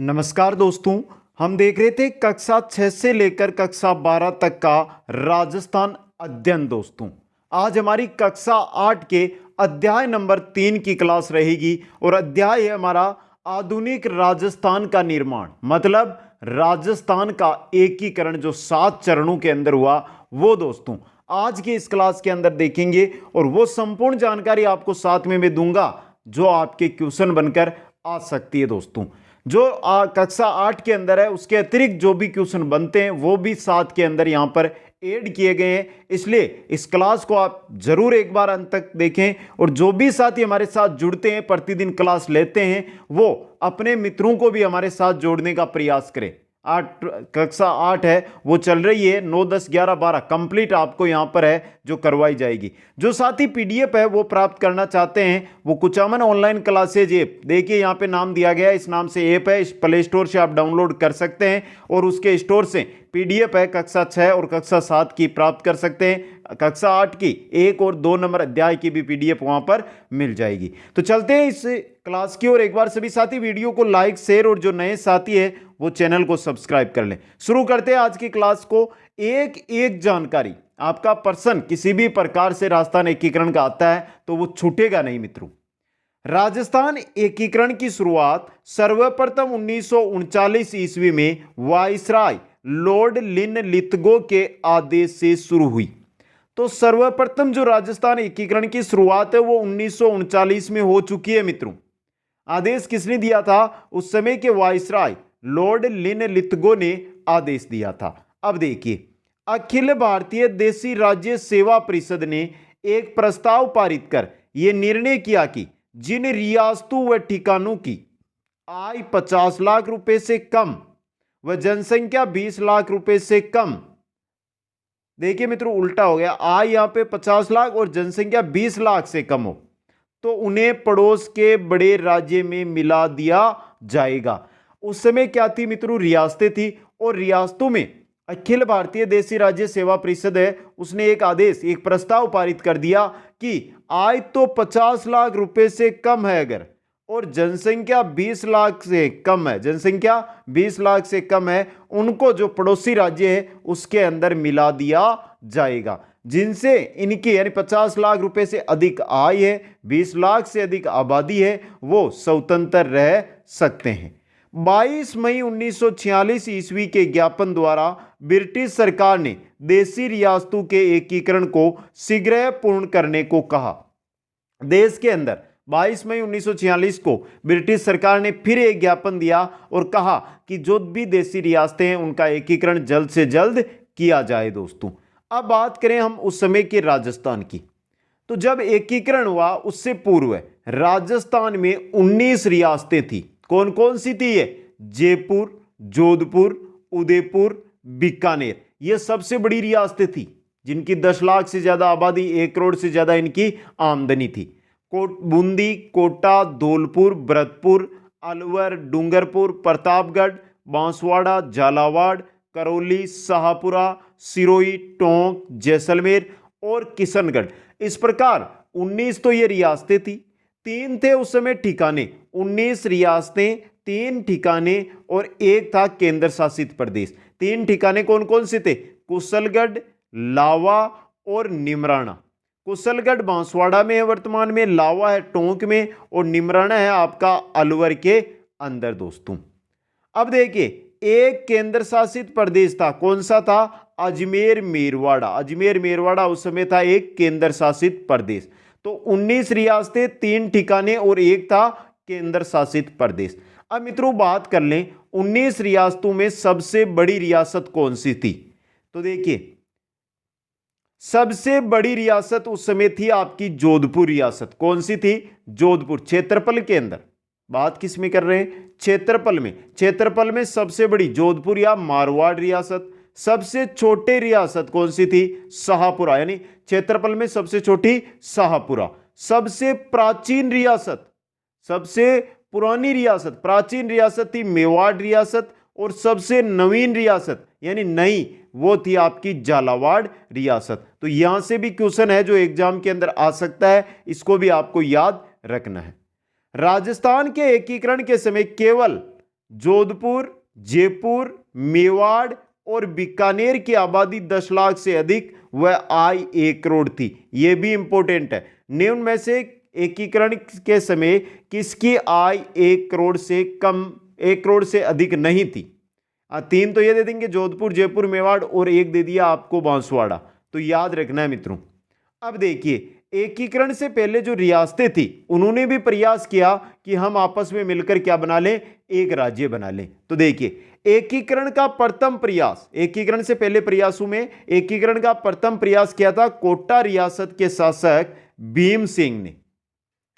नमस्कार दोस्तों। हम देख रहे थे कक्षा 6 से लेकर कक्षा 12 तक का राजस्थान अध्ययन। दोस्तों आज हमारी कक्षा 8 के अध्याय नंबर 3 की क्लास रहेगी और अध्याय है हमारा आधुनिक राजस्थान का निर्माण, मतलब राजस्थान का एकीकरण जो 7 चरणों के अंदर हुआ वो दोस्तों आज की इस क्लास के अंदर देखेंगे और वो संपूर्ण जानकारी आपको साथ में मैं दूंगा जो आपके क्वेश्चन बनकर आ सकती है। दोस्तों जो कक्षा 8 के अंदर है उसके अतिरिक्त जो भी क्वेश्चन बनते हैं वो भी साथ के अंदर यहां पर ऐड किए गए हैं, इसलिए इस क्लास को आप जरूर एक बार अंत तक देखें। और जो भी साथी हमारे साथ जुड़ते हैं, प्रतिदिन क्लास लेते हैं, वो अपने मित्रों को भी हमारे साथ जोड़ने का प्रयास करें। कक्षा 8 है वो चल रही है, 9, 10, 11, 12 कंप्लीट आपको यहां पर है जो करवाई जाएगी। जो साथी पीडीएफ है वो प्राप्त करना चाहते हैं वो कुचामन ऑनलाइन क्लासेज ऐप, देखिए यहां पे नाम दिया गया है, इस नाम से ऐप है, इस प्ले स्टोर से आप डाउनलोड कर सकते हैं और उसके स्टोर से पीडीएफ है कक्षा 6 और कक्षा 7 की प्राप्त कर सकते हैं। कक्षा 8 की 1 और 2 नंबर अध्याय की भी पीडीएफ वहां पर मिल जाएगी। तो चलते हैं इस क्लास की और एक बार सभी साथी वीडियो को लाइक, शेयर और जो नए साथी है वो चैनल को सब्सक्राइब कर लें। शुरू करते हैं आज की क्लास को। एक एक जानकारी आपका प्रश्न किसी भी प्रकार से राजस्थान एकीकरण का आता है तो वो छूटेगा नहीं मित्रों। राजस्थान एकीकरण की शुरुआत सर्वप्रथम 1939 ईस्वी में वाइसराय लॉर्ड लिनलिथगो के आदेश से शुरू हुई। तो सर्वप्रथम जो राजस्थान एकीकरण की शुरुआत है वो 1939 में हो चुकी है मित्रों। आदेश किसने दिया था? उस समय के वाइसराय लॉर्ड लिनलिथगो ने आदेश दिया था। अब देखिए, अखिल भारतीय देशी राज्य सेवा परिषद ने एक प्रस्ताव पारित कर यह निर्णय किया कि जिन रियासतों व ठिकानों की आय 50 लाख रुपए से कम व जनसंख्या 20 लाख रुपए से कम, देखिए मित्रों उल्टा हो गया, आय यहां पे 50 लाख और जनसंख्या 20 लाख से कम हो तो उन्हें पड़ोस के बड़े राज्य में मिला दिया जाएगा। उस समय क्या थी मित्रों? रियासतें थी और रियासतों में अखिल भारतीय देशी राज्य सेवा परिषद है, उसने एक आदेश, एक प्रस्ताव पारित कर दिया कि आय तो 50 लाख रुपए से कम है अगर और जनसंख्या 20 लाख से कम है, जनसंख्या 20 लाख से कम है, उनको जो पड़ोसी राज्य है उसके अंदर मिला दिया जाएगा। जिनसे इनकी यानी 50 लाख रुपए से अधिक आय है, 20 लाख से अधिक आबादी है, वो स्वतंत्र रह सकते हैं। 22 मई 1946 ईस्वी के ज्ञापन द्वारा ब्रिटिश सरकार ने देशी रियासतों के एकीकरण को शीघ्र पूर्ण करने को कहा। देश के अंदर 22 मई 1946 को ब्रिटिश सरकार ने फिर एक ज्ञापन दिया और कहा कि जो भी देशी रियासतें हैं उनका एकीकरण जल्द से जल्द किया जाए। दोस्तों अब बात करें हम उस समय के राजस्थान की, तो जब एकीकरण हुआ उससे पूर्व राजस्थान में 19 रियासतें थी। कौन कौन सी थी ये? जयपुर, जोधपुर, उदयपुर, बीकानेर, ये सबसे बड़ी रियासतें थी जिनकी 10 लाख से ज्यादा आबादी, 1 करोड़ से ज्यादा इनकी आमदनी थी। बूंदी, कोटा, धौलपुर, भरतपुर, अलवर, डूंगरपुर, प्रतापगढ़, बांसवाड़ा, झालावाड़, करौली, शाहपुरा, सिरोही, टोंक, जैसलमेर और किशनगढ़। इस प्रकार 19 तो ये रियासतें थी। 3 थे उस समय ठिकाने, 19 रियासतें, 3 ठिकाने और एक था केंद्र शासित प्रदेश। 3 ठिकाने कौन कौन से थे? कुशलगढ़, लावा और निमराना। कुशलगढ़ बांसवाड़ा में है वर्तमान में, लावा है टोंक में और निमराना है आपका अलवर के अंदर। दोस्तों अब देखिए, एक केंद्र शासित प्रदेश था, कौन सा था? अजमेर मेरवाड़ा। अजमेर मेरवाड़ा उस समय था एक केंद्र शासित प्रदेश। तो 19 रियासतें, 3 ठिकाने और एक था केंद्र शासित प्रदेश। अब मित्रों बात कर लें 19 रियासतों में सबसे बड़ी रियासत कौन सी थी? तो देखिए सबसे बड़ी रियासत उस समय थी आपकी जोधपुर रियासत। कौन सी थी? जोधपुर। क्षेत्रफल के अंदर बात किस में कर रहे हैं? क्षेत्रफल में। क्षेत्रफल में सबसे बड़ी जोधपुर या मारवाड़ रियासत। सबसे छोटी रियासत कौन सी थी? शाहपुरा, यानी क्षेत्रफल में सबसे छोटी शाहपुरा। सबसे प्राचीन रियासत, सबसे पुरानी रियासत, प्राचीन रियासत थी मेवाड़ रियासत और सबसे नवीन रियासत यानी नई वो थी आपकी झालावाड़ रियासत। तो यहां से भी क्वेश्चन है जो एग्जाम के अंदर आ सकता है, इसको भी आपको याद रखना है। राजस्थान के एकीकरण के समय केवल जोधपुर, जयपुर, मेवाड़ और बीकानेर की आबादी 10 लाख से अधिक व आय 1 करोड़ थी। यह भी इंपॉर्टेंट है। निम्न में से एकीकरण के समय किसकी आय 1 करोड़ से कम, 1 करोड़ से अधिक नहीं थी? 3 तो ये दे देंगे, जोधपुर, जयपुर, मेवाड़, और 1 दे दिया आपको बांसवाड़ा। तो याद रखना है मित्रों। अब देखिए, एकीकरण से पहले जो रियासतें थी उन्होंने भी प्रयास किया कि हम आपस में मिलकर क्या बना लें, एक राज्य बना लें। तो देखिए, एकीकरण का प्रथम प्रयास, एकीकरण से पहले प्रयासों में एकीकरण का प्रथम प्रयास किया था कोटा रियासत के शासक भीम सिंह ने।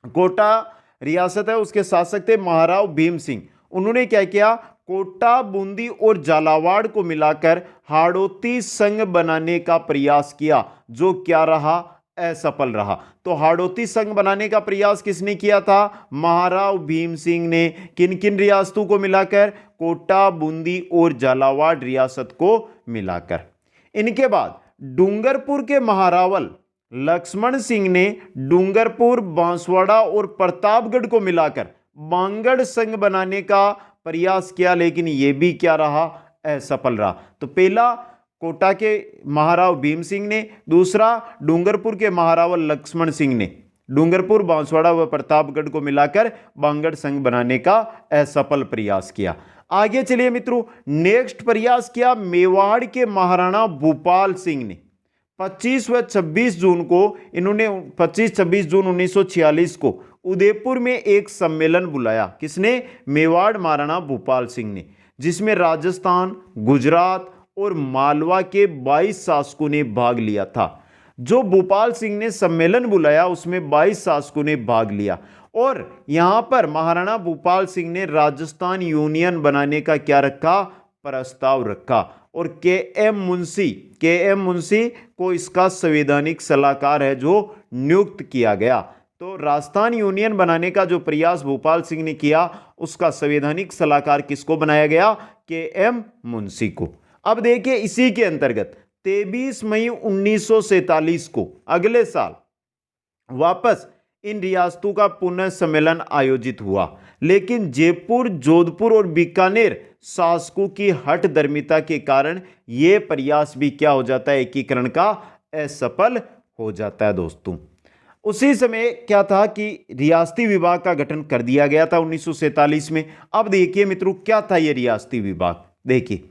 कोटा रियासत है, उसके शासक थे महाराव भीम सिंह। उन्होंने क्या किया, कोटा, बूंदी और झालावाड़ को मिलाकर हाड़ौती संघ बनाने का प्रयास किया, जो क्या रहा, असफल रहा। तो हाड़ौती संघ बनाने का प्रयास किसने किया था? महाराव भीम सिंह ने। किन किन रियासतों को मिलाकर? कोटा, बूंदी और झालावाड़ रियासत को मिलाकर। इनके बाद डूंगरपुर के महारावल लक्ष्मण सिंह ने डूंगरपुर, बांसवाड़ा और प्रतापगढ़ को मिलाकर बांगड़ संघ बनाने का प्रयास किया, लेकिन यह भी क्या रहा, असफल रहा। तो पहला कोटा के महाराव भीम सिंह ने, दूसरा डूंगरपुर के महारावल लक्ष्मण सिंह ने डूंगरपुर, बांसवाड़ा व प्रतापगढ़ को मिलाकर बांगड़ संघ बनाने का असफल प्रयास किया। आगे चलिए मित्रों, नेक्स्ट प्रयास किया मेवाड़ के महाराणा भूपाल सिंह ने। 25 व 26 जून को इन्होंने 25-26 जून 1946 को उदयपुर में एक सम्मेलन बुलाया। किसने? मेवाड़ महाराणा भूपाल सिंह ने, जिसमें राजस्थान, गुजरात और मालवा के 22 शासकों ने भाग लिया था। जो भूपाल सिंह ने सम्मेलन बुलाया उसमें 22 शासकों ने भाग लिया, और यहां पर महाराणा भूपाल सिंह ने राजस्थान यूनियन बनाने का क्या रखा, प्रस्ताव रखा। और के एम मुंशी को इसका संवैधानिक सलाहकार है जो नियुक्त किया गया। तो राजस्थान यूनियन बनाने का जो प्रयास भूपाल सिंह ने किया, उसका संवैधानिक सलाहकार किसको बनाया गया? के एम मुंशी को। अब देखिए, इसी के अंतर्गत 23 मई 1947 को, अगले साल, वापस इन रियासतों का पुनः सम्मेलन आयोजित हुआ, लेकिन जयपुर, जोधपुर और बीकानेर शासकों की हठधर्मिता के कारण यह प्रयास भी क्या हो जाता है, एकीकरण का असफल हो जाता है दोस्तों। उसी समय क्या था कि रियासती विभाग का गठन कर दिया गया था 1947 में। अब देखिए मित्रों, क्या था यह रियासती विभाग? देखिए,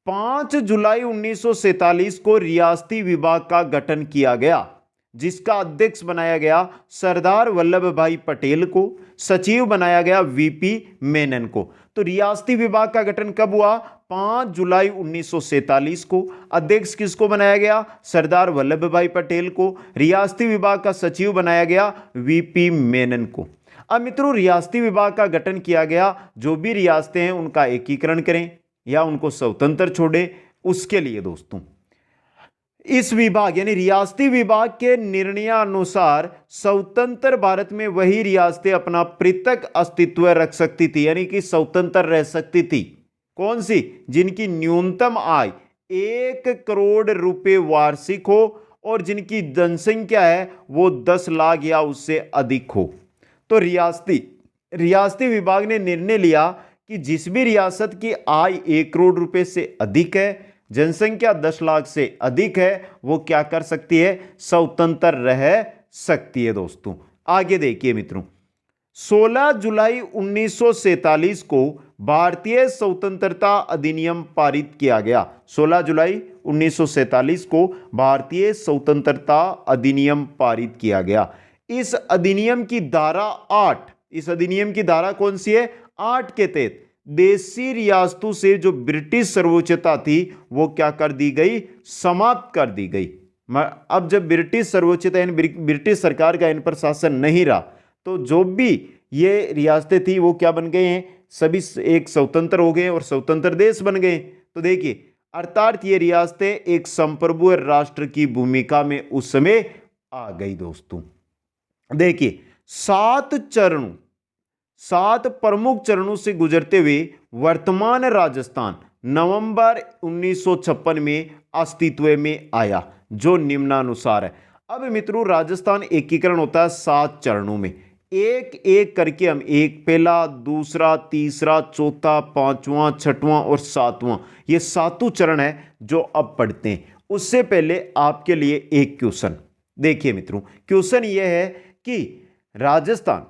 5 जुलाई 1947 को रियासती विभाग का गठन किया गया, जिसका अध्यक्ष बनाया गया सरदार वल्लभ भाई पटेल को, सचिव बनाया गया वीपी मेनन को। तो रियासती विभाग का गठन कब हुआ? 5 जुलाई 1947 को। अध्यक्ष किसको बनाया गया? सरदार वल्लभ भाई पटेल को। रियासती विभाग का सचिव बनाया गया वीपी मेनन को। अब मित्रों, रियासती विभाग का गठन किया गया, जो भी रियासतें हैं उनका एकीकरण करें या उनको स्वतंत्र छोड़े, उसके लिए दोस्तों इस विभाग यानी रियासती विभाग के निर्णयानुसार स्वतंत्र भारत में वही रियासतें अपना पृथक अस्तित्व रख सकती थी, यानी कि स्वतंत्र रह सकती थी। कौन सी? जिनकी न्यूनतम आय 1 करोड़ रुपए वार्षिक हो और जिनकी जनसंख्या है वो 10 लाख या उससे अधिक हो। तो रियासती विभाग ने निर्णय लिया कि जिस भी रियासत की आय 1 करोड़ रुपए से अधिक है, जनसंख्या 10 लाख से अधिक है, वो क्या कर सकती है? स्वतंत्र रह सकती है दोस्तों। आगे देखिए मित्रों, 16 जुलाई 1947 को भारतीय स्वतंत्रता अधिनियम पारित किया गया। 16 जुलाई 1947 को भारतीय स्वतंत्रता अधिनियम पारित किया गया। इस अधिनियम की धारा 8, इस अधिनियम की धारा कौन सी है? 8 के तहत देशी रियासतों से जो ब्रिटिश सर्वोच्चता थी वो क्या कर दी गई? समाप्त कर दी गई। अब जब ब्रिटिश सर्वोच्चता यानी ब्रिटिश सरकार का इन पर शासन नहीं रहा, तो जो भी ये रियासतें थी वो क्या बन गए हैं? सभी एक स्वतंत्र हो गए और स्वतंत्र देश बन गए। तो देखिए, अर्थात ये रियासतें एक संप्रभु राष्ट्र की भूमिका में उस समय आ गई दोस्तों। देखिए, 7 प्रमुख चरणों से गुजरते हुए वर्तमान राजस्थान नवंबर 1956 में अस्तित्व में आया, जो निम्नानुसार है। अब मित्रों, राजस्थान एकीकरण होता है 7 चरणों में। एक एक करके हम एक पहला, दूसरा, तीसरा, चौथा, पांचवां, छठवां और सातवां, ये सातों चरण है जो अब पढ़ते हैं। उससे पहले आपके लिए एक क्वेश्चन देखिए मित्रों, क्वेश्चन ये है कि राजस्थान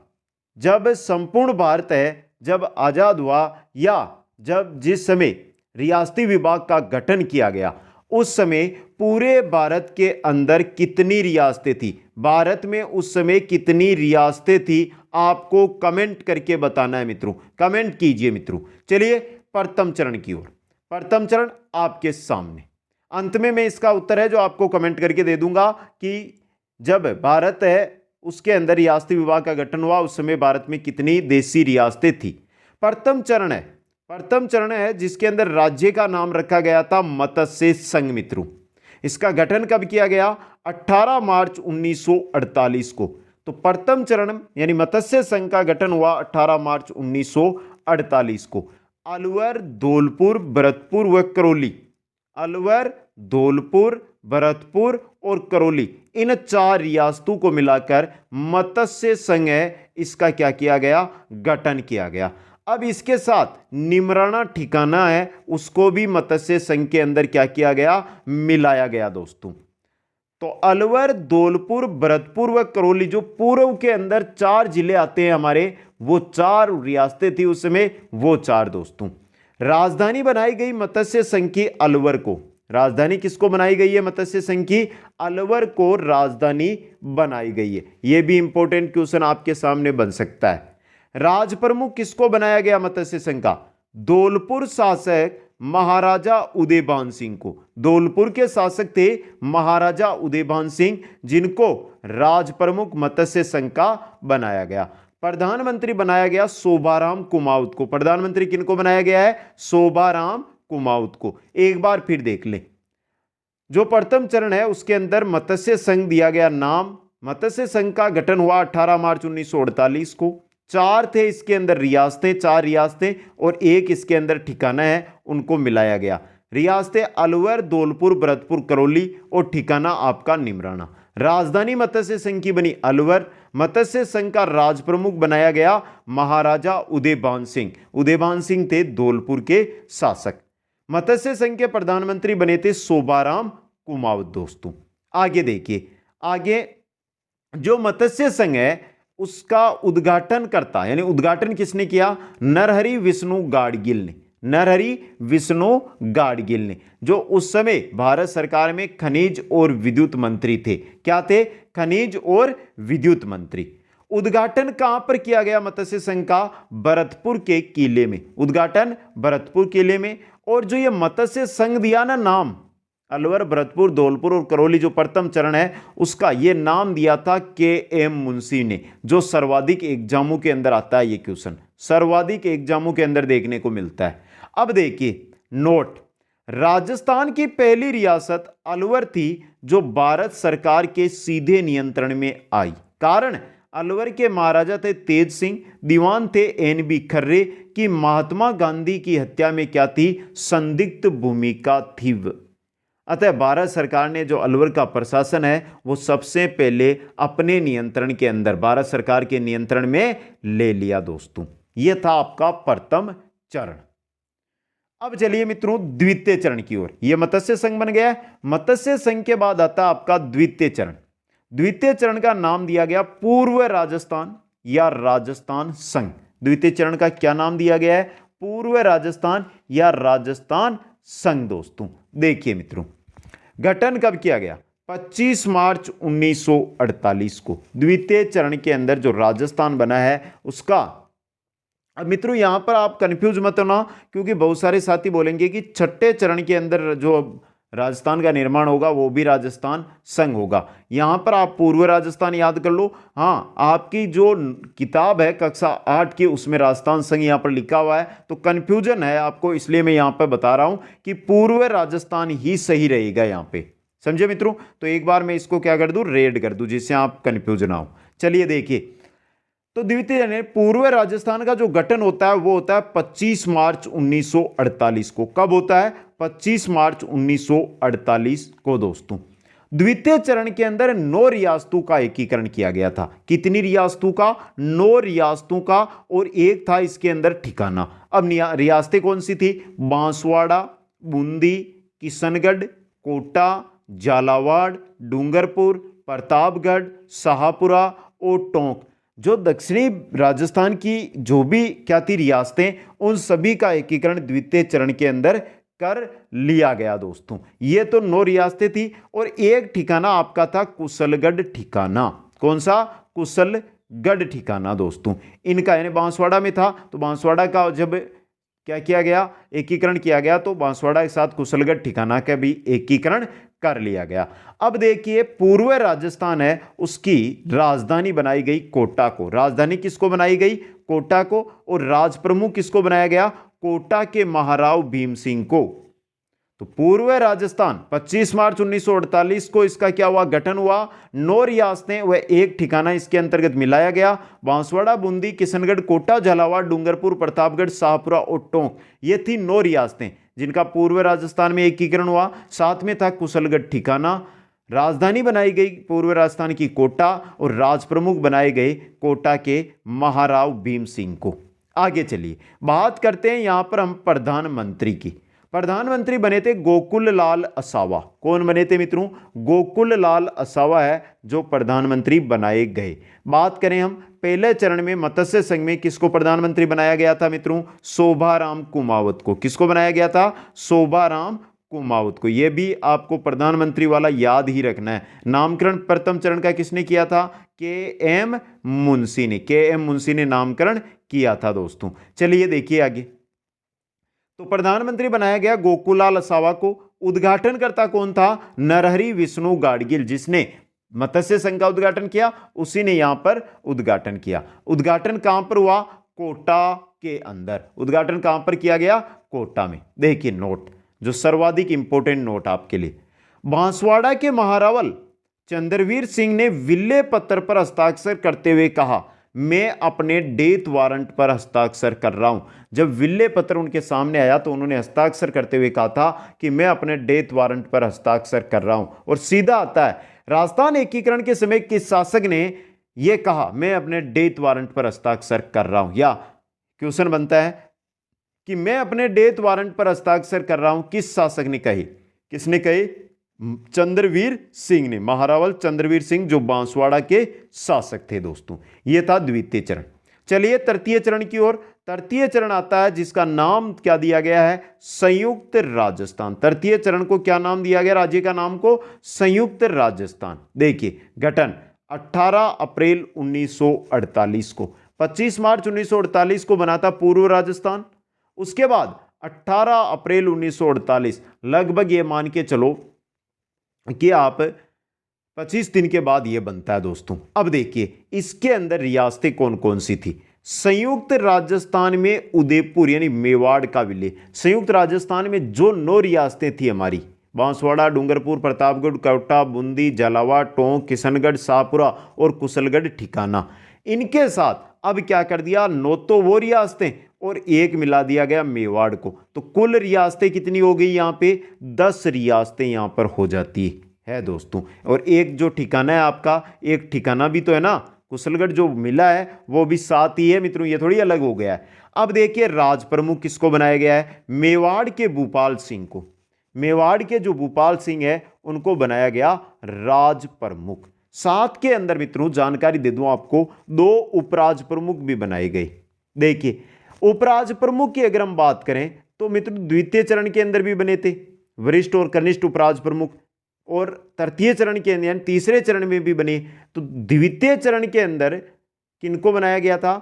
जब संपूर्ण भारत है जब आजाद हुआ, या जब जिस समय रियासती विभाग का गठन किया गया, उस समय पूरे भारत के अंदर कितनी रियासतें थी? भारत में उस समय कितनी रियासतें थी? आपको कमेंट करके बताना है मित्रों, कमेंट कीजिए मित्रों। चलिए प्रथम चरण की ओर। प्रथम चरण आपके सामने, अंत में मैं इसका उत्तर है जो आपको कमेंट करके दे दूंगा कि जब भारत है उसके अंदर रियासती विभाग का गठन हुआ, उस समय भारत में कितनी देशी रियासतें थी। प्रथम चरण है, प्रथम चरण है जिसके अंदर राज्य का नाम रखा गया था मत्स्य संघ मित्रों। इसका गठन कब किया गया? 18 मार्च 1948 को। तो प्रथम चरण यानी मत्स्य संघ का गठन हुआ 18 मार्च 1948 को। अलवर, धौलपुर, भरतपुर व करौली, अलवर, धौलपुर, भरतपुर और करौली, इन चार रियासतों को मिलाकर मत्स्य संघ है, इसका क्या किया गया? गठन किया गया। अब इसके साथ निमराना ठिकाना है, उसको भी मत्स्य संघ के अंदर क्या किया गया? मिलाया गया दोस्तों। तो अलवर, धौलपुर, भरतपुर व करौली, जो पूर्व के अंदर चार जिले आते हैं हमारे, वो चार रियासतें थी उस समय, वो चार दोस्तों। राजधानी बनाई गई मत्स्य संघ की अलवर को। राजधानी किसको बनाई गई है? मत्स्य संघ की अलवर को राजधानी बनाई गई है। यह भी इंपॉर्टेंट क्वेश्चन आपके सामने बन सकता है। राज प्रमुख किसको बनाया गया मत्स्य संघ का? धौलपुर शासक महाराजा उदयभान सिंह को। धौलपुर के शासक थे महाराजा उदयभान सिंह, जिनको राज प्रमुख मत्स्य संघ का बनाया गया। प्रधानमंत्री बनाया गया शोभाराम कुमावत को। प्रधानमंत्री किनको बनाया गया है? शोभाराम कुमावत को। एक बार फिर देख लें, जो प्रथम चरण है उसके अंदर मत्स्य संघ दिया गया नाम। मत्स्य संघ का गठन हुआ 18 मार्च 1948 को। चार थे इसके अंदर रियासतें, चार रियासतें, और एक इसके अंदर ठिकाना है, उनको मिलाया गया। रियासतें अलवर, धौलपुर, भरतपुर, करौली, और ठिकाना आपका निमराना। राजधानी मत्स्य संघ की बनी अलवर। मत्स्य संघ का राज प्रमुख बनाया गया महाराजा उदयभान सिंह। उदयभान सिंह थे धौलपुर के शासक। मत्स्य संघ के प्रधानमंत्री बने थे शोभाराम कुमावत दोस्तों। आगे देखिए, आगे जो मत्स्य संघ है उसका उद्घाटन करता, यानी उद्घाटन किसने किया? नरहरि विष्णु गाडगिल ने। नरहरि विष्णु गाडगिल ने, जो उस समय भारत सरकार में खनिज और विद्युत मंत्री थे। क्या थे? खनिज और विद्युत मंत्री। उद्घाटन कहां पर किया गया मत्स्य संघ का? भरतपुर के किले में। उद्घाटन भरतपुर किले में। और जो ये मत्स्य संघ दिया ना नाम, अलवर, भरतपुर, धौलपुर और करौली, जो प्रथम चरण है उसका ये नाम दिया था के.एम. मुंशी ने, जो सर्वाधिक एग्जामों के अंदर आता है। ये क्वेश्चन सर्वाधिक एग्जामों के अंदर देखने को मिलता है। अब देखिए नोट, राजस्थान की पहली रियासत अलवर थी जो भारत सरकार के सीधे नियंत्रण में आई। कारण अलवर के महाराजा थे तेज सिंह, दीवान थे एन.बी. खर्रे की महात्मा गांधी की हत्या में क्या थी? संदिग्ध भूमिका थी। अतः भारत सरकार ने जो अलवर का प्रशासन है वो सबसे पहले अपने नियंत्रण के अंदर, भारत सरकार के नियंत्रण में ले लिया दोस्तों। यह था आपका प्रथम चरण। अब चलिए मित्रों द्वितीय चरण की ओर। यह मत्स्य संघ बन गया। मत्स्य संघ के बाद आता आपका द्वितीय चरण। द्वितीय चरण का नाम दिया गया पूर्व राजस्थान या राजस्थान संघ। द्वितीय चरण का क्या नाम दिया गया है? पूर्व राजस्थान या राजस्थान संघ दोस्तों। देखिए मित्रों, गठन कब किया गया? 25 मार्च 1948 को। द्वितीय चरण के अंदर जो राजस्थान बना है उसका, अब मित्रों यहां पर आप कंफ्यूज मत होना, क्योंकि बहुत सारे साथी बोलेंगे कि छठे चरण के अंदर जो राजस्थान का निर्माण होगा वो भी राजस्थान संघ होगा। यहां पर आप पूर्व राजस्थान याद कर लो। हाँ, आपकी जो किताब है कक्षा 8 की उसमें राजस्थान संघ यहां पर लिखा हुआ है, तो कंफ्यूजन है आपको, इसलिए मैं यहां पर बता रहा हूं कि पूर्व राजस्थान ही सही रहेगा यहां पे। समझे मित्रों? तो एक बार मैं इसको क्या कर दूं, रेड कर दूं, जिससे आप कंफ्यूज ना हो। चलिए देखिए, तो द्वितीय पूर्व राजस्थान का जो गठन होता है वो होता है 25 मार्च 1948 को। कब होता है? 25 मार्च 1948 को दोस्तों। द्वितीय चरण के अंदर 9 रियासतों का एकीकरण किया गया था। कितनी रियासतों का? 9 रियासतों का, और एक था इसके अंदर ठिकाना। अब रियासतें कौन सी थी? बांसवाड़ा, बूंदी, किशनगढ़, कोटा, झालावाड़, डूंगरपुर, प्रतापगढ़, शाहपुरा और टोंक। जो दक्षिणी राजस्थान की जो भी क्या थी रियासतें, उन सभी का एकीकरण द्वितीय चरण के अंदर कर लिया गया दोस्तों। ये तो 9 रियासतें थी, और एक ठिकाना आपका था कुशलगढ़ ठिकाना। कौन सा? कुशलगढ़ ठिकाना दोस्तों। इनका यानी बांसवाड़ा में था, तो बांसवाड़ा का जब क्या किया गया? एकीकरण किया गया, तो बांसवाड़ा के साथ कुशलगढ़ ठिकाना का भी एकीकरण कर लिया गया। अब देखिए, पूर्व राजस्थान है, उसकी राजधानी बनाई गई कोटा को। राजधानी किसको बनाई गई? कोटा को। और राज प्रमुख किसको बनाया गया? कोटा के महाराव भीम सिंह को। तो पूर्व राजस्थान 25 मार्च 1948 को इसका क्या हुआ? गठन हुआ। 9 रियासतें व एक ठिकाना इसके अंतर्गत मिलाया गया। बांसवाड़ा, बूंदी, किशनगढ़, कोटा, झालावाड़, डूंगरपुर, प्रतापगढ़, शाहपुरा और टोंक, ये थी 9 रियासतें जिनका पूर्व राजस्थान में एकीकरण हुआ। साथ में था कुशलगढ़ ठिकाना। राजधानी बनाई गई पूर्व राजस्थान की कोटा, और राज प्रमुख बनाए गए कोटा के महाराव भीम सिंह को। आगे चलिए बात करते हैं यहां पर हम प्रधानमंत्री की। प्रधानमंत्री बने थे गोकुल लाल असावा। कौन बने थे मित्रों? गोकुल लाल असावा है जो प्रधानमंत्री बनाए गए। बात करें हम पहले चरण में मत्स्य संघ में किसको प्रधानमंत्री बनाया गया था मित्रों? शोभाराम कुमावत को। किसको बनाया गया था? शोभाराम कुमावत को। यह भी आपको प्रधानमंत्री वाला याद ही रखना है। नामकरण प्रथम चरण का किसने किया था? के.एम. मुंशी ने। के.एम. मुंशी ने नामकरण किया था दोस्तों। चलिए देखिए आगे। तो प्रधानमंत्री बनाया गया गोकुलाल असावा को। उद्घाटनकर्ता कौन था? नरहरि विष्णु गाडगिल, जिसने मत्स्य संघ का उद्घाटन किया, उसी ने यहां पर उद्घाटन किया। उद्घाटन कहां पर हुआ? कोटा के अंदर। उद्घाटन कहां पर किया गया? कोटा में। देखिए नोट, जो सर्वाधिक इंपॉर्टेंट नोट आपके लिए। बांसवाड़ा के महारावल चंद्रवीर सिंह ने विल्ले पत्र पर हस्ताक्षर करते हुए कहा, मैं अपने डेथ वारंट पर हस्ताक्षर कर रहा हूं। जब विल्ले पत्र उनके सामने आया तो उन्होंने हस्ताक्षर करते हुए कहा था कि मैं अपने डेथ वारंट पर हस्ताक्षर कर रहा हूं। और सीधा आता है, राजस्थान एकीकरण के समय किस शासक ने यह कहा, मैं अपने डेथ वारंट पर हस्ताक्षर कर रहा हूं? या क्वेश्चन बनता है कि मैं अपने डेथ वारंट पर हस्ताक्षर कर रहा हूं, किस शासक ने कही? किसने कही? चंद्रवीर सिंह ने। महारावल चंद्रवीर सिंह जो बांसवाड़ा के शासक थे दोस्तों। यह था द्वितीय चरण। चलिए तृतीय चरण की ओर। तृतीय चरण आता है जिसका नाम क्या दिया गया है? संयुक्त राजस्थान। तृतीय चरण को क्या नाम दिया गया? राज्य का नाम को संयुक्त राजस्थान। देखिए गठन 18 अप्रैल 1948 को। 25 मार्च 1948 को बना था पूर्व राजस्थान। उसके बाद 18 अप्रैल 1948, लगभग ये मान के चलो कि आप 25 दिन के बाद यह बनता है दोस्तों। अब देखिए इसके अंदर रियासतें कौन कौन सी थी। संयुक्त राजस्थान में उदयपुर यानी मेवाड़ का विलय। संयुक्त राजस्थान में जो 9 रियासतें थी हमारी, बांसवाड़ा, डूंगरपुर, प्रतापगढ़, कोटा, बूंदी, झालावाड़, टोंक, किशनगढ़, शाहपुरा और कुशलगढ़ ठिकाना, इनके साथ अब क्या कर दिया? 9 तो वो रियासतें और एक मिला दिया गया मेवाड़ को। तो कुल रियासतें कितनी हो गई? यहां पे 10 रियासतें यहां पर हो जाती है दोस्तों। और एक जो ठिकाना है आपका, एक ठिकाना भी तो है ना, कुशलगढ़ जो मिला है वो भी साथ ही है मित्रों, ये थोड़ी अलग हो गया है। अब देखिए राज प्रमुख किसको बनाया गया है? मेवाड़ के भूपाल सिंह को। मेवाड़ के जो भूपाल सिंह है उनको बनाया गया राज प्रमुख। साथ के अंदर मित्रों जानकारी दे दूं आपको, 2 उपराज प्रमुख भी बनाए गए। देखिए उपराज प्रमुख की अगर हम बात करें तो मित्रों द्वितीय चरण के अंदर भी बने थे वरिष्ठ और कनिष्ठ उपराज प्रमुख, और तृतीय चरण के अंदर तीसरे चरण में भी बने। तो द्वितीय चरण के अंदर किनको बनाया गया था?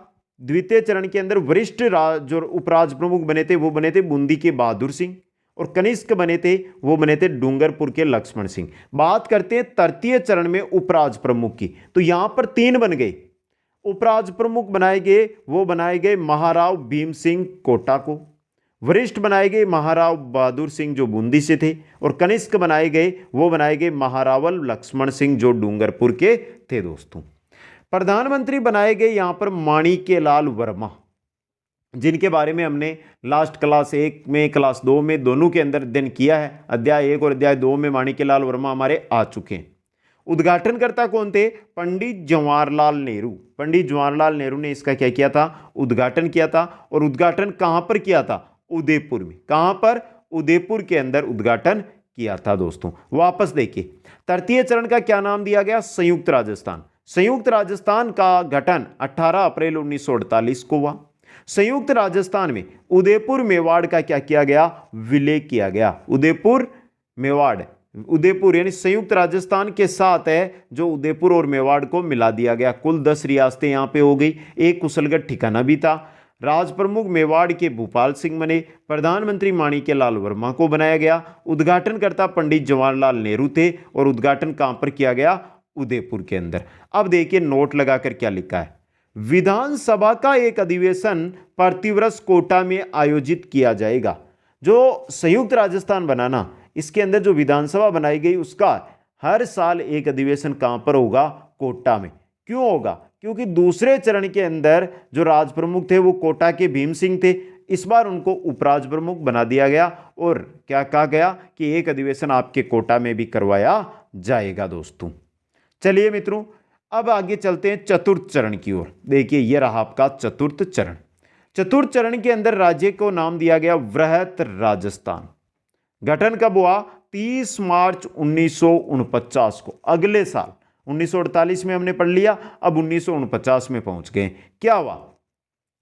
द्वितीय चरण के अंदर वरिष्ठ जो उपराज प्रमुख बने थे वो बने थे बूंदी के बहादुर सिंह, और कनिष्ठ बने थे वो बने थे डूंगरपुर के लक्ष्मण सिंह। बात करते हैं तृतीय चरण में उपराज प्रमुख की, तो यहां पर 3 बन गए। उपराज प्रमुख बनाए गए, वो बनाए गए महाराव भीम सिंह कोटा को। वरिष्ठ बनाए गए महाराव बहादुर सिंह जो बूंदी से थे, और कनिष्ठ बनाए गए, वो बनाए गए महारावल लक्ष्मण सिंह जो डूंगरपुर के थे दोस्तों। प्रधानमंत्री बनाए गए यहां पर माणिक्यलाल वर्मा। जिनके बारे में हमने लास्ट क्लास 1 में, क्लास 2 में, दोनों के अंदर अध्ययन किया है। अध्याय 1 और अध्याय 2 में माणिक्यलाल वर्मा हमारे आ चुके हैं। उद्घाटनकर्ता कौन थे? पंडित जवाहरलाल नेहरू। पंडित जवाहरलाल नेहरू ने इसका क्या किया था? उद्घाटन किया था। और उद्घाटन कहां पर किया था? उदयपुर में। कहां पर? उदयपुर के अंदर उद्घाटन किया था दोस्तों। वापस देखिए, तृतीय चरण का क्या नाम दिया गया? संयुक्त राजस्थान। संयुक्त राजस्थान का गठन 18 अप्रैल 1948 को हुआ। संयुक्त राजस्थान में उदयपुर मेवाड़ का क्या किया गया? विलय किया गया। उदयपुर मेवाड़, उदयपुर यानी संयुक्त राजस्थान के साथ है जो उदयपुर और मेवाड़ को मिला दिया गया। कुल 10 रियासतें यहां पे हो गई। एक कुशलगढ़ ठिकाना भी था। राज प्रमुख मेवाड़ के भूपाल सिंह बने। प्रधानमंत्री माणिक्यलाल वर्मा को बनाया गया। उद्घाटनकर्ता पंडित जवाहरलाल नेहरू थे। और उद्घाटन कहां पर किया गया? उदयपुर के अंदर। अब देखिए नोट लगाकर क्या लिखा है। विधानसभा का एक अधिवेशन प्रतिवर्ष कोटा में आयोजित किया जाएगा। जो संयुक्त राजस्थान बनाना, इसके अंदर जो विधानसभा बनाई गई उसका हर साल एक अधिवेशन कहां पर होगा? कोटा में। क्यों होगा? क्योंकि दूसरे चरण के अंदर जो राज प्रमुख थे वो कोटा के भीम सिंह थे। इस बार उनको उपराज प्रमुख बना दिया गया और क्या कहा गया कि एक अधिवेशन आपके कोटा में भी करवाया जाएगा दोस्तों। चलिए मित्रों, अब आगे चलते हैं चतुर्थ चरण की ओर। देखिए ये रहा आपका चतुर्थ चरण। चतुर्थ चरण के अंदर राज्य को नाम दिया गया वृहत राजस्थान। गठन कब हुआ? 30 मार्च 1949 को, अगले साल। 1948 में हमने पढ़ लिया, अब 1949 में पहुंच गए। क्या हुआ?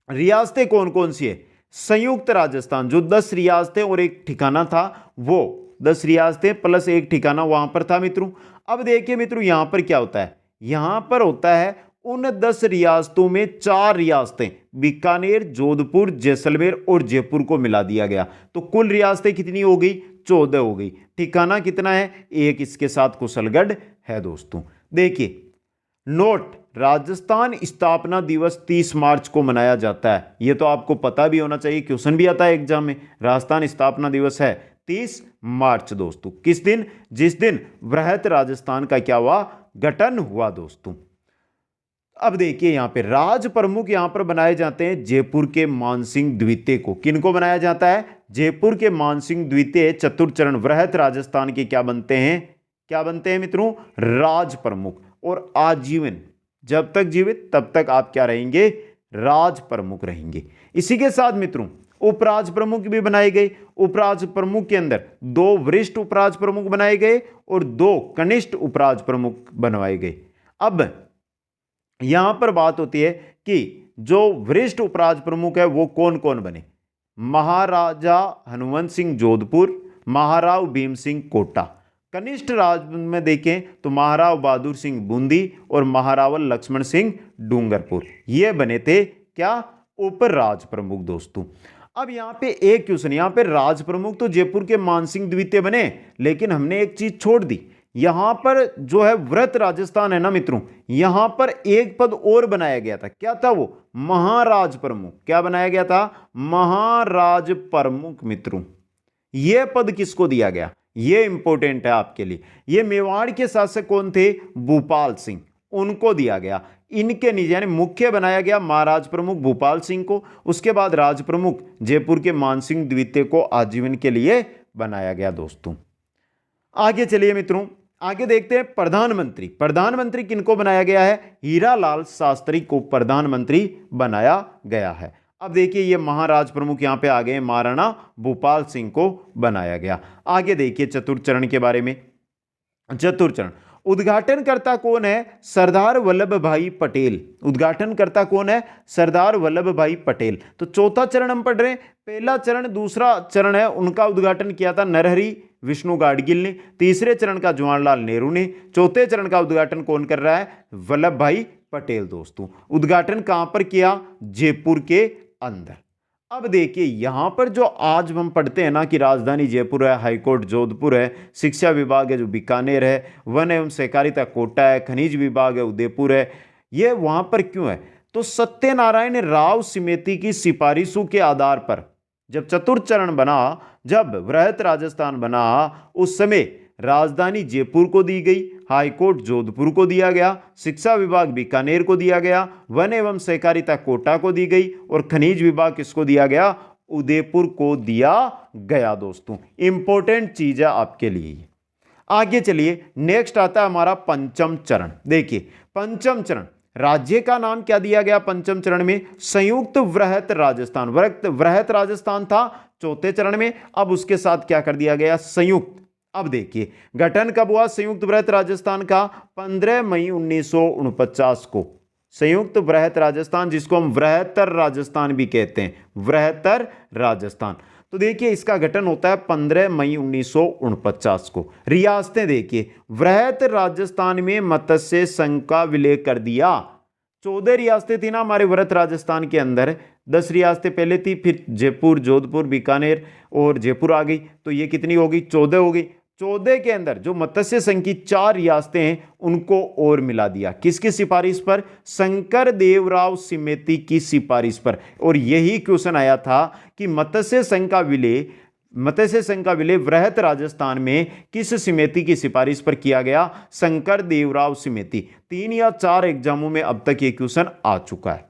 रियासतें कौन कौन सी है? संयुक्त राजस्थान, जो 10 रियासतें और एक ठिकाना था, वो 10 रियासतें प्लस एक ठिकाना वहां पर था मित्रों। अब देखिए मित्रों, यहां पर क्या होता है? यहां पर होता है उन 10 रियासतों में 4 रियासतें बीकानेर, जोधपुर, जैसलमेर और जयपुर को मिला दिया गया। तो कुल रियासतें कितनी हो गई? 14 हो गई। ठिकाना कितना है? एक। इसके साथ कुशलगढ़ है दोस्तों। देखिए नोट, राजस्थान स्थापना दिवस 30 मार्च को मनाया जाता है। यह तो आपको पता भी होना चाहिए, क्वेश्चन भी आता है एग्जाम में। राजस्थान स्थापना दिवस है 30 मार्च दोस्तों। किस दिन? जिस दिन वृहत राजस्थान का क्या हुआ? गठन हुआ दोस्तों। अब देखिए यहां पे राज प्रमुख यहां पर बनाए जाते हैं जयपुर के मानसिंह द्वितीय को। किनको बनाया जाता है? जयपुर के मानसिंह द्वितीय चतुर्थ चरण वृहत राजस्थान के क्या बनते हैं? क्या बनते हैं मित्रों? राज प्रमुख। और आजीवन, जब तक जीवित तब तक आप क्या रहेंगे? राज प्रमुख रहेंगे। इसी के साथ मित्रों उपराज प्रमुख भी बनाए गए। उपराज प्रमुख के अंदर 2 वरिष्ठ उपराज प्रमुख बनाए गए और 2 कनिष्ठ उपराज प्रमुख बनवाए गए। अब यहां पर बात होती है कि जो वरिष्ठ उपराज प्रमुख है वो कौन कौन बने? महाराजा हनुमंत सिंह जोधपुर, महाराव भीम सिंह कोटा। कनिष्ठ राज में देखें तो महाराव बहादुर सिंह बूंदी और महारावल लक्ष्मण सिंह डूंगरपुर। ये बने थे क्या? उपराज प्रमुख दोस्तों। अब यहां पे एक क्वेश्चन, यहां पे राज प्रमुख तो जयपुर के मानसिंह द्वितीय बने, लेकिन हमने एक चीज छोड़ दी। यहां पर जो है वृहत राजस्थान है ना मित्रों, यहां पर एक पद और बनाया गया था। क्या था वो? महाराज प्रमुख। क्या बनाया गया था? महाराज प्रमुख मित्रों। यह पद किसको दिया गया? यह इंपॉर्टेंट है आपके लिए। यह मेवाड़ के शासक कौन थे? भूपाल सिंह, उनको दिया गया। इनके नीचे यानी मुख्य बनाया गया महाराज प्रमुख भूपाल सिंह को। उसके बाद राज प्रमुख जयपुर के मानसिंह द्वितीय को आजीवन के लिए बनाया गया दोस्तों। आगे चलिए मित्रों, आगे देखते हैं प्रधानमंत्री। प्रधानमंत्री किनको बनाया गया है? हीरालाल शास्त्री को प्रधानमंत्री बनाया गया है। अब देखिए ये महाराज प्रमुख यहां पे आ गए, महाराणा भूपाल सिंह को बनाया गया। आगे देखिए चतुर्थ चरण के बारे में। चतुर्थ चरण उद्घाटनकर्ता कौन है? सरदार वल्लभ भाई पटेल। उद्घाटनकर्ता कौन है? सरदार वल्लभ भाई पटेल। तो चौथा चरण हम पढ़ रहे हैं। पहला चरण, दूसरा चरण है उनका उद्घाटन किया था नरहरि विष्णु गाडगिल ने। तीसरे चरण का जवाहरलाल नेहरू ने। चौथे चरण का उद्घाटन कौन कर रहा है? वल्लभ भाई पटेल दोस्तों। उद्घाटन कहां पर किया? जयपुर के अंदर। अब देखिए यहां पर जो आज हम पढ़ते हैं ना कि राजधानी जयपुर है, हाईकोर्ट जोधपुर है, शिक्षा विभाग है जो बीकानेर है, वन एवं सहकारिता कोटा है, खनिज विभाग है उदयपुर है, ये वहां पर क्यों है? तो सत्यनारायण राव समिति की सिफारिशों के आधार पर जब चतुर्थ चरण बना, जब वृहत राजस्थान बना, उस समय राजधानी जयपुर को दी गई, हाईकोर्ट जोधपुर को दिया गया, शिक्षा विभाग बीकानेर को दिया गया, वन एवं सहकारिता कोटा को दी गई और खनिज विभाग किसको दिया गया, उदयपुर को दिया गया। दोस्तों इंपॉर्टेंट चीज है आपके लिए। आगे चलिए, नेक्स्ट आता है हमारा पंचम चरण। देखिए पंचम चरण, राज्य का नाम क्या दिया गया पंचम चरण में, संयुक्त वृहत राजस्थान। वृहत राजस्थान था चौथे चरण में, अब उसके साथ क्या कर दिया गया, संयुक्त। अब देखिए गठन कब हुआ संयुक्त वृहत राजस्थान का, 15 मई 1949 को। संयुक्त वृहत राजस्थान, जिसको हम वृहत्तर राजस्थान भी कहते हैं, वृहत्तर राजस्थान। तो देखिए इसका गठन होता है 15 मई 1949 को। रियासतें देखिए, वृहत राजस्थान में मत्स्य संघ का विलय कर दिया। 14 रियासतें थी ना हमारे वृहत राजस्थान के अंदर, 10 रियासतें पहले थी, फिर जयपुर, जोधपुर, बीकानेर और जयपुर आ गई, तो ये कितनी हो गई, 14 हो गई। 14 के अंदर जो मत्स्य संघ की 4 रियासतें हैं उनको और मिला दिया। किसकी सिफारिश पर, शंकर देवराव समिति की सिफारिश पर। और यही क्वेश्चन आया था कि मत्स्य संघ का विलय वृहत राजस्थान में किस समिति की सिफारिश पर किया गया, शंकर देवराव समिति। 3 या 4 एग्जामों में अब तक ये क्वेश्चन आ चुका है।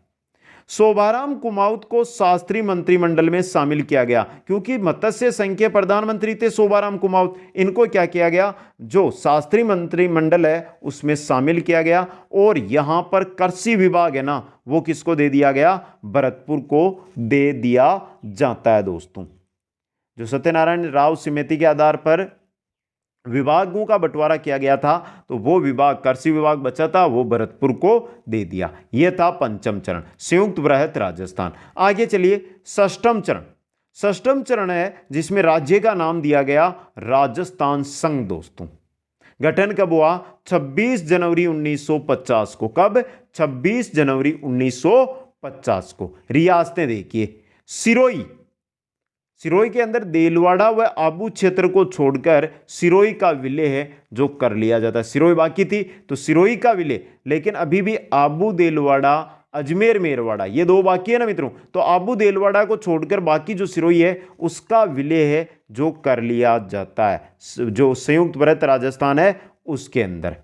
शोभाराम कुमाऊत को शास्त्री मंत्रिमंडल में शामिल किया गया, क्योंकि मत्स्य संघ के प्रधानमंत्री थे शोभाराम कुमाऊत। इनको क्या किया गया, जो शास्त्री मंत्रिमंडल है उसमें शामिल किया गया। और यहां पर कृषि विभाग है ना, वो किसको दे दिया गया, भरतपुर को दे दिया जाता है। दोस्तों जो सत्यनारायण राव समिति के आधार पर विभागों का बंटवारा किया गया था, तो वो विभाग, कृषि विभाग बचा था, वो भरतपुर को दे दिया। यह था पंचम चरण, संयुक्त वृहत राजस्थान। आगे चलिए षष्ठम चरण। षष्ठम चरण है जिसमें राज्य का नाम दिया गया राजस्थान संघ। दोस्तों गठन कब हुआ, 26 जनवरी 1950 को। कब, 26 जनवरी 1950 को। रियासतें देखिए, सिरोही के अंदर देलवाड़ा व आबू क्षेत्र को छोड़कर सिरोही का विलय है जो कर लिया जाता है। सिरोही बाकी थी तो सिरोही का विलय, लेकिन अभी भी आबू देलवाड़ा, अजमेर मेरवाड़ा, ये 2 बाकी है ना मित्रों। तो आबू देलवाड़ा को छोड़कर बाकी जो सिरोही है उसका विलय है जो कर लिया जाता है, जो संयुक्त वृहत राजस्थान है उसके अंदर।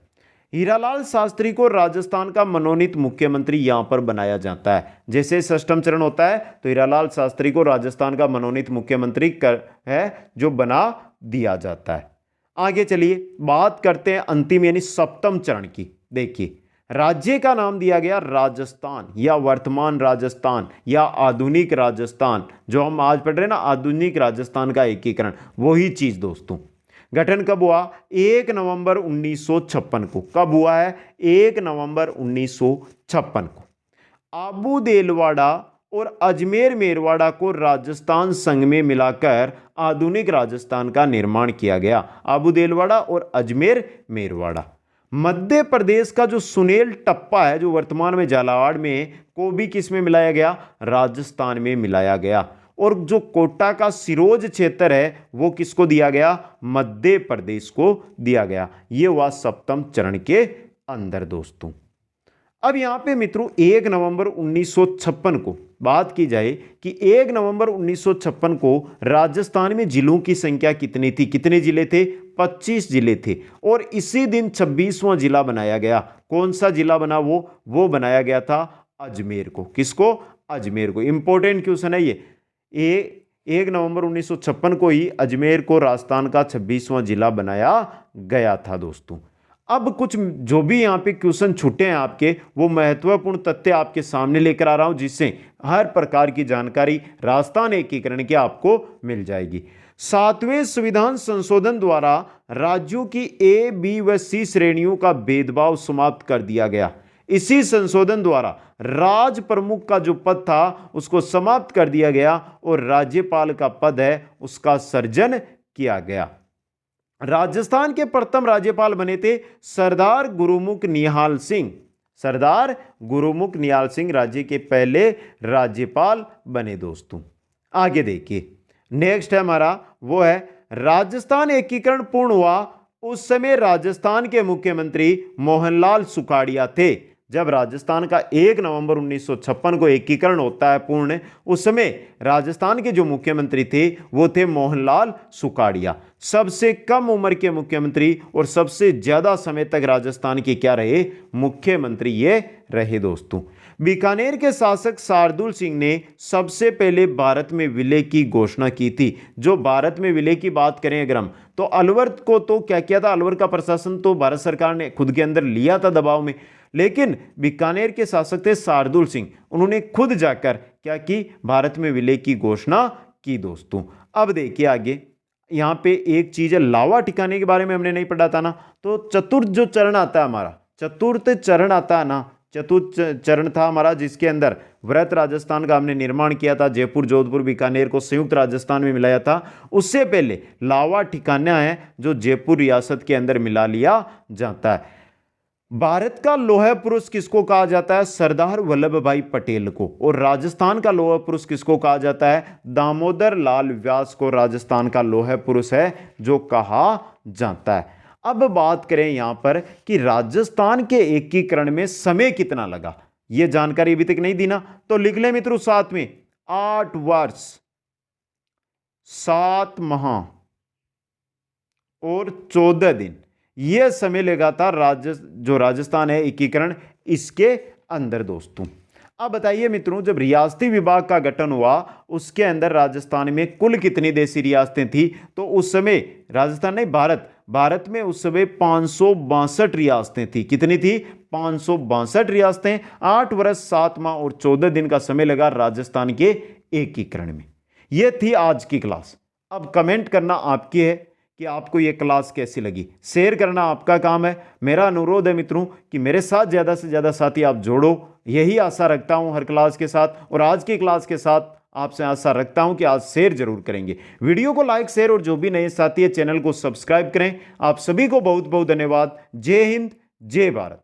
हीरालाल शास्त्री को राजस्थान का मनोनीत मुख्यमंत्री यहां पर बनाया जाता है। जैसे षष्ठम चरण होता है तो हीरालाल शास्त्री को राजस्थान का मनोनीत मुख्यमंत्री है जो बना दिया जाता है। आगे चलिए बात करते हैं अंतिम यानी सप्तम चरण की। देखिए राज्य का नाम दिया गया राजस्थान या वर्तमान राजस्थान या आधुनिक राजस्थान, जो हम आज पढ़ रहे हैं ना, आधुनिक राजस्थान का एकीकरण, वही चीज। दोस्तों गठन कब हुआ, 1 नवंबर 1956 को। कब हुआ है, 1 नवंबर 1956 को। आबू देलवाड़ा और अजमेर मेरवाड़ा को राजस्थान संघ में मिलाकर आधुनिक राजस्थान का निर्माण किया गया। आबू देलवाड़ा और अजमेर मेरवाड़ा। मध्य प्रदेश का जो सुनेल टप्पा है जो वर्तमान में झालावाड़ में, को भी किस में मिलाया गया, राजस्थान में मिलाया गया। और जो कोटा का सिरोज क्षेत्र है वो किसको दिया गया, मध्य प्रदेश को दिया गया। ये हुआ सप्तम चरण के अंदर। दोस्तों अब यहां पे मित्रों 1 नवंबर 1956 को बात की जाए कि 1 नवंबर 1956 को राजस्थान में जिलों की संख्या कितनी थी, कितने जिले थे, 25 जिले थे। और इसी दिन 26वां जिला बनाया गया। कौन सा जिला बना, वो बनाया गया था अजमेर को। किसको, अजमेर को। इंपॉर्टेंट क्वेश्चन है ये। 1 नवंबर 1956 को ही अजमेर को राजस्थान का 26वां जिला बनाया गया था। दोस्तों अब कुछ जो भी यहाँ पे क्वेश्चन छूटे हैं आपके, वो महत्वपूर्ण तथ्य आपके सामने लेकर आ रहा हूं, जिससे हर प्रकार की जानकारी राजस्थान एकीकरण की आपको मिल जाएगी। 7वें संविधान संशोधन द्वारा राज्यों की ए, बी व सी श्रेणियों का भेदभाव समाप्त कर दिया गया। इसी संशोधन द्वारा राज प्रमुख का जो पद था उसको समाप्त कर दिया गया और राज्यपाल का पद है उसका सृजन किया गया। राजस्थान के प्रथम राज्यपाल बने थे सरदार गुरुमुख निहाल सिंह। सरदार गुरुमुख निहाल सिंह राज्य के पहले राज्यपाल बने। दोस्तों आगे देखिए नेक्स्ट है हमारा, वो है राजस्थान एकीकरण पूर्ण हुआ उस समय राजस्थान के मुख्यमंत्री मोहनलाल सुखाड़िया थे। जब राजस्थान का 1 नवंबर 1956 को एकीकरण होता है पूर्ण, उस समय राजस्थान के जो मुख्यमंत्री थे वो थे मोहनलाल सुखाड़िया। सबसे कम उम्र के मुख्यमंत्री और सबसे ज्यादा समय तक राजस्थान के क्या रहे, मुख्यमंत्री ये रहे दोस्तों। बीकानेर के शासक शार्दुल सिंह ने सबसे पहले भारत में विलय की घोषणा की थी। जो भारत में विलय की बात करें अगर हम, तो अलवर को तो क्या किया था, अलवर का प्रशासन तो भारत सरकार ने खुद के अंदर लिया था दबाव में, लेकिन बीकानेर के शासक थे शार्दुल सिंह, उन्होंने खुद जाकर क्या की, भारत में विलय की घोषणा की दोस्तों। अब देखिए आगे यहां पे एक चीज है, लावा ठिकाने के बारे में हमने नहीं पढ़ा था ना, तो चतुर्थ जो चरण आता है हमारा, चतुर्थ चरण आता है ना, चतुर्थ चरण था हमारा जिसके अंदर वृहत राजस्थान का हमने निर्माण किया था, जयपुर जोधपुर बीकानेर को संयुक्त राजस्थान में मिलाया था। उससे पहले लावा ठिकाना है जो जयपुर रियासत के अंदर मिला लिया जाता है। भारत का लौह पुरुष किसको कहा जाता है, सरदार वल्लभ भाई पटेल को। और राजस्थान का लौह पुरुष किसको कहा जाता है, दामोदर लाल व्यास को राजस्थान का लौह पुरुष है जो कहा जाता है। अब बात करें यहां पर कि राजस्थान के एकीकरण में समय कितना लगा, यह जानकारी अभी तक नहीं दी ना, तो लिख ले मित्रों साथ में, 8 वर्ष 7 माह और 14 दिन यह समय लगा था जो राजस्थान है एकीकरण इसके अंदर दोस्तों। अब बताइए मित्रों, जब रियासती विभाग का गठन हुआ उसके अंदर राजस्थान में कुल कितनी देशी रियासतें थी, तो उस समय राजस्थान नहीं भारत में उस समय 562 रियासतें थी। कितनी थी, 562 रियासतें। 8 वर्ष 7 माह और 14 दिन का समय लगा राजस्थान के एकीकरण में। यह थी आज की क्लास। अब कमेंट करना आपकी है कि आपको यह क्लास कैसी लगी, शेयर करना आपका काम है। मेरा अनुरोध है मित्रों कि मेरे साथ ज़्यादा से ज़्यादा साथी आप जोड़ो, यही आशा रखता हूं हर क्लास के साथ, और आज की क्लास के साथ आपसे आशा रखता हूं कि आज शेयर जरूर करेंगे। वीडियो को लाइक शेयर, और जो भी नए साथी है चैनल को सब्सक्राइब करें। आप सभी को बहुत बहुत धन्यवाद। जय हिंद, जय भारत।